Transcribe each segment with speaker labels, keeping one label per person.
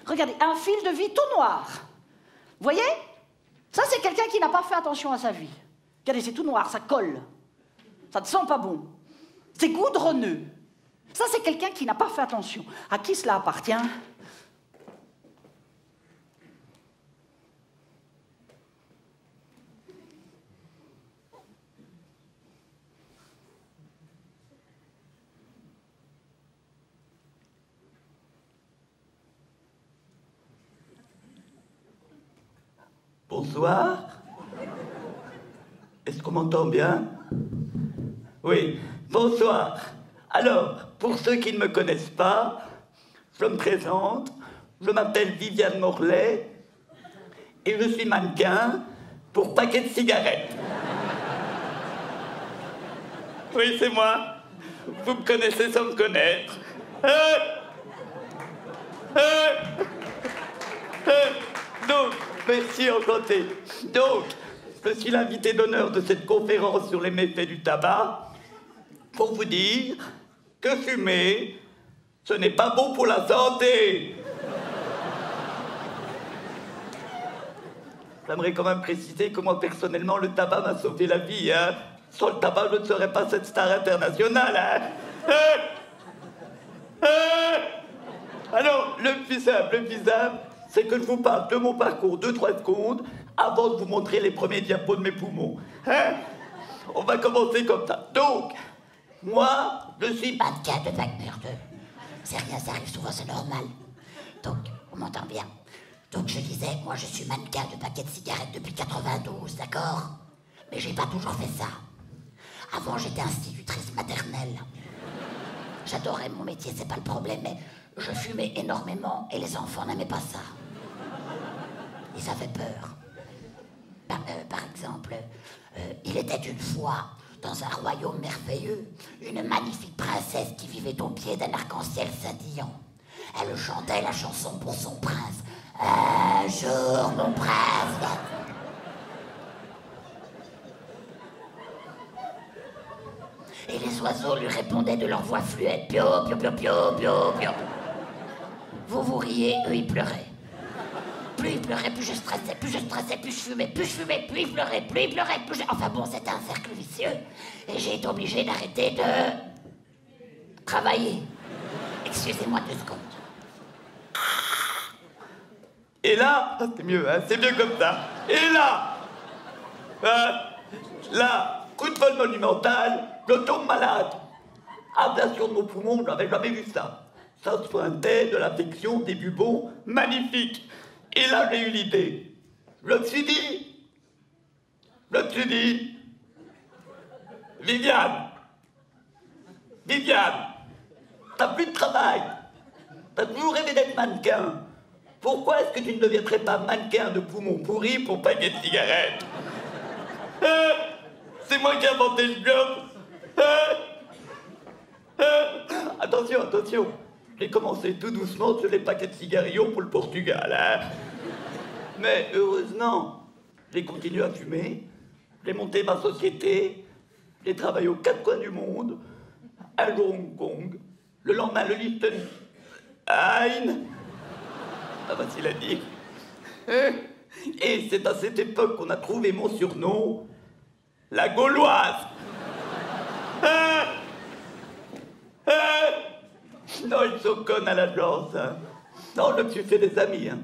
Speaker 1: Regardez, un fil de vie tout noir. Vous voyez? Ça, c'est quelqu'un qui n'a pas fait attention à sa vie. Regardez, c'est tout noir, ça colle. Ça ne sent pas bon. C'est goudronneux. Ça, c'est quelqu'un qui n'a pas fait attention. À qui cela appartient?
Speaker 2: Bonsoir. Est-ce qu'on m'entend bien? Oui, bonsoir. Alors, pour ceux qui ne me connaissent pas, je me présente. Je m'appelle Viviane Morlaix et je suis mannequin pour Paquet de cigarettes. Oui, c'est moi. Vous me connaissez sans me connaître. Donc, merci, enchanté. Donc, je suis l'invité d'honneur de cette conférence sur les méfaits du tabac pour vous dire que fumer, ce n'est pas bon pour la santé. J'aimerais quand même préciser que moi, personnellement, le tabac m'a sauvé la vie. Hein. Sans le tabac, je ne serais pas cette star internationale. Hein. Alors, le plus simple, c'est que je vous parle de mon parcours 2-3 secondes avant de vous montrer les premiers diapos de mes poumons. Hein? On va commencer comme ça. Donc, moi, je suis
Speaker 3: mannequin de Wagner 2. C'est rien, ça arrive souvent, c'est normal. Donc, on m'entend bien. Donc, je disais, moi, je suis mannequin de paquets de cigarettes depuis 92, d'accord? Mais j'ai pas toujours fait ça. Avant, j'étais institutrice maternelle. J'adorais mon métier, c'est pas le problème, mais je fumais énormément et les enfants n'aimaient pas ça. Ils avaient peur. Par exemple, il était une fois, dans un royaume merveilleux, une magnifique princesse qui vivait au pied d'un arc-en-ciel scintillant. Elle chantait la chanson pour son prince. Un jour, mon prince va... Et les oiseaux lui répondaient de leur voix fluette. Pio, pio, pio, pio, pio, pio. Vous riez, eux ils pleuraient. Plus ils pleuraient, plus je stressais, plus je fumais, plus ils pleuraient, plus je... Enfin bon, c'était un cercle vicieux. Et j'ai été obligé d'arrêter de... travailler. Excusez-moi 2 secondes.
Speaker 2: Et là, c'est mieux, hein, c'est mieux comme ça. Et là, là, coup de vol monumental, je tombe malade. Ablation de mon poumon, je n'avais jamais vu ça. Ça se pointait de l'affection des bubons, magnifique. Et là, j'ai eu l'idée. Je me suis dit, Viviane, t'as plus de travail. T'as toujours rêvé d'être mannequin. Pourquoi est-ce que tu ne deviendrais pas mannequin de poumons pourris pour paquet de cigarettes? C'est moi qui ai inventé le job. Attention. J'ai commencé tout doucement sur les paquets de cigarillos pour le Portugal. Hein. Mais heureusement, j'ai continué à fumer. J'ai monté ma société. J'ai travaillé aux 4 coins du monde. Un jour Hong Kong. Le lendemain, le Liechtenstein. Pas facile à dire. Et c'est à cette époque qu'on a trouvé mon surnom, la Gauloise. Non, ils sont connes à l'agence. Hein. Non, je me suis fait des amis. Hein.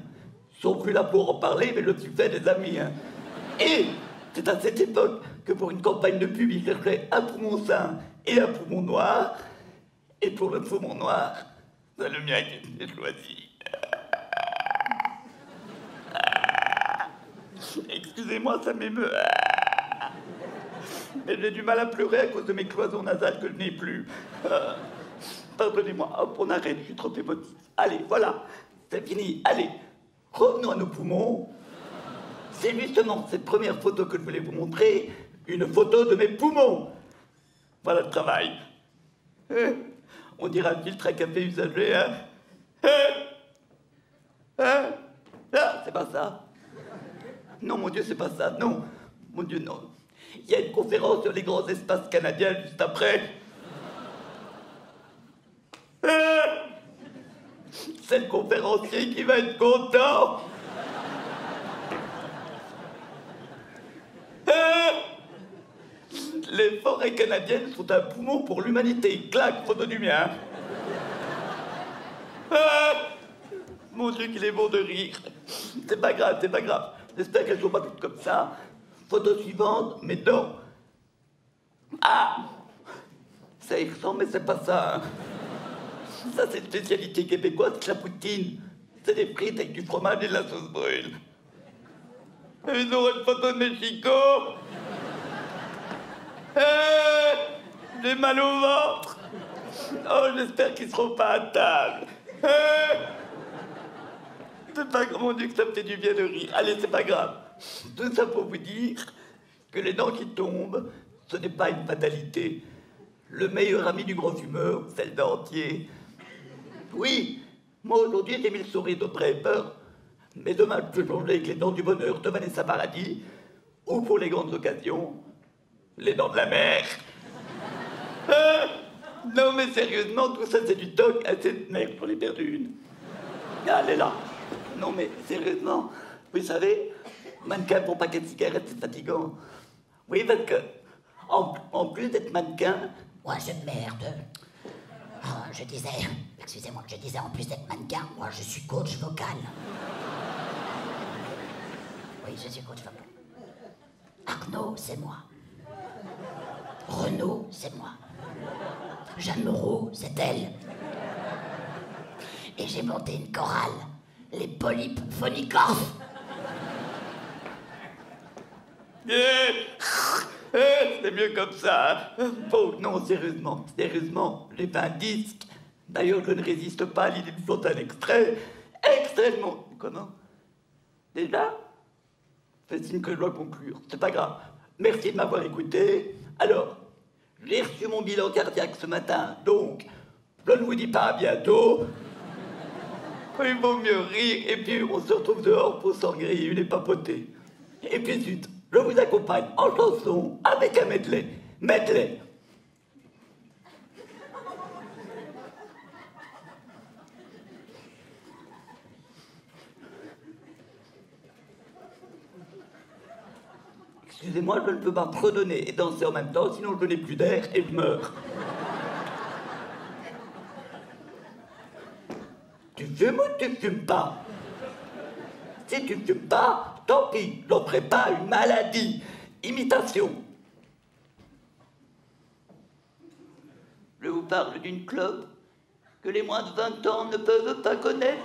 Speaker 2: Ils sont plus là pour en parler, mais je me suis fait des amis. Hein. Et c'est à cette époque que pour une campagne de pub, ils cherchaient un poumon sain et un poumon noir. Et pour le poumon noir, c'est le mien qui été choisi. Excusez-moi, ça m'émeut. Mais j'ai du mal à pleurer à cause de mes cloisons nasales que je n'ai plus. Pardonnez-moi, hop, on arrête, je suis trop émotif. Allez, voilà, c'est fini. Allez, revenons à nos poumons. C'est justement cette première photo que je voulais vous montrer, une photo de mes poumons. Voilà le travail. On dirait un filtre à café usagé, hein. Ah, c'est pas ça. Non, mon Dieu, c'est pas ça, non. Mon Dieu, non. Il y a une conférence sur les grands espaces canadiens juste après. C'est le conférencier qui va être content. Les forêts canadiennes sont un poumon pour l'humanité. Claque, photo du mien. Mon Dieu, qu'il est bon de rire. C'est pas grave, c'est pas grave. J'espère qu'elles sont pas toutes comme ça. Photo suivante, mais non. Ah, ça y ressemble, mais c'est pas ça. Hein. Ça, c'est une spécialité québécoise, c'est la poutine. C'est des frites avec du fromage et de la sauce brûle. Et ils auraient une photo de Mexico. J'ai mal au ventre. Oh, j'espère qu'ils seront pas à table. C'est pas grave, mon Dieu, que ça me fait du bien de rire. Allez, c'est pas grave. Tout ça pour vous dire que les dents qui tombent, ce n'est pas une fatalité. Le meilleur ami du gros fumeur, c'est le dentier. Oui, moi aujourd'hui j'ai mis le sourire de Draper, mais demain je peux changer avec les dents du bonheur de Vanessa Paradis, ou pour les grandes occasions, les dents de la mer. Non mais sérieusement, tout ça c'est du toc à cette merde pour les perdre une. Ah, elle est là. Non mais sérieusement, vous savez, mannequin pour paquet de cigarettes, c'est fatigant. Oui, parce que, en plus d'être mannequin...
Speaker 3: Moi, je merde. Oh, je disais, excusez-moi, je disais en plus d'être mannequin, moi je suis coach vocal. Oui, je suis coach vocal. Arnaud, c'est moi. Renaud, c'est moi. Jeanne Moreau, c'est elle. Et j'ai monté une chorale, les polypes phonicorphes.
Speaker 2: C'est mieux comme ça. Bon, non, sérieusement, j'ai fait un disque. D'ailleurs, je ne résiste pas à l'idée de sortir un extrait extrêmement... Comment? Déjà? Fais signe que je dois conclure. C'est pas grave. Merci de m'avoir écouté. Alors, j'ai reçu mon bilan cardiaque ce matin, donc je ne vous dis pas à bientôt. Il vaut mieux rire, et puis on se retrouve dehors pour s'engrailler et papoter. Et puis zut, je vous accompagne en chanson avec un medley. Medley. Excusez-moi, je ne peux pas fredonner et danser en même temps, sinon je n'ai plus d'air et je meurs. Tu fumes ou tu fumes pas? Si tu fumes pas, tant pis, j'en ferai pas une maladie. Imitation. Je vous parle d'une clope que les moins de 20 ans ne peuvent pas connaître.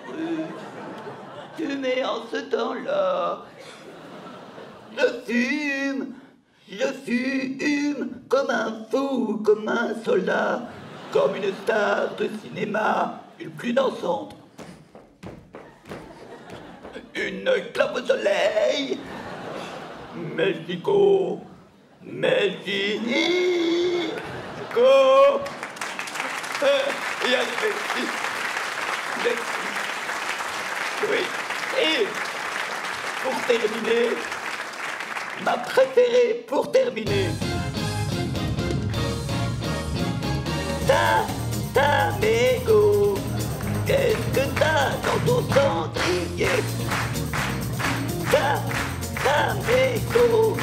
Speaker 2: Fumer en ce temps-là. Je fume comme un fou, comme un soldat, comme une star de cinéma, une plus dansante. Une clope au soleil. Mexico, Mexico. Yes, merci. Merci. Oui. Et pour terminer, ma préférée pour terminer. Ta mégo, qu'est-ce que t'as dans ton cendrier? Ta mégo,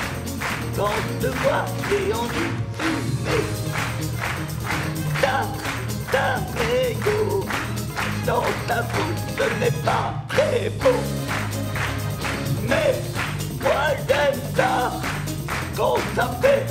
Speaker 2: quand je te vois, j'ai envie de fumer. Ta mégo, dans ta bouche, ce n'est pas très beau. Mais moi j'aime ça quand ça fait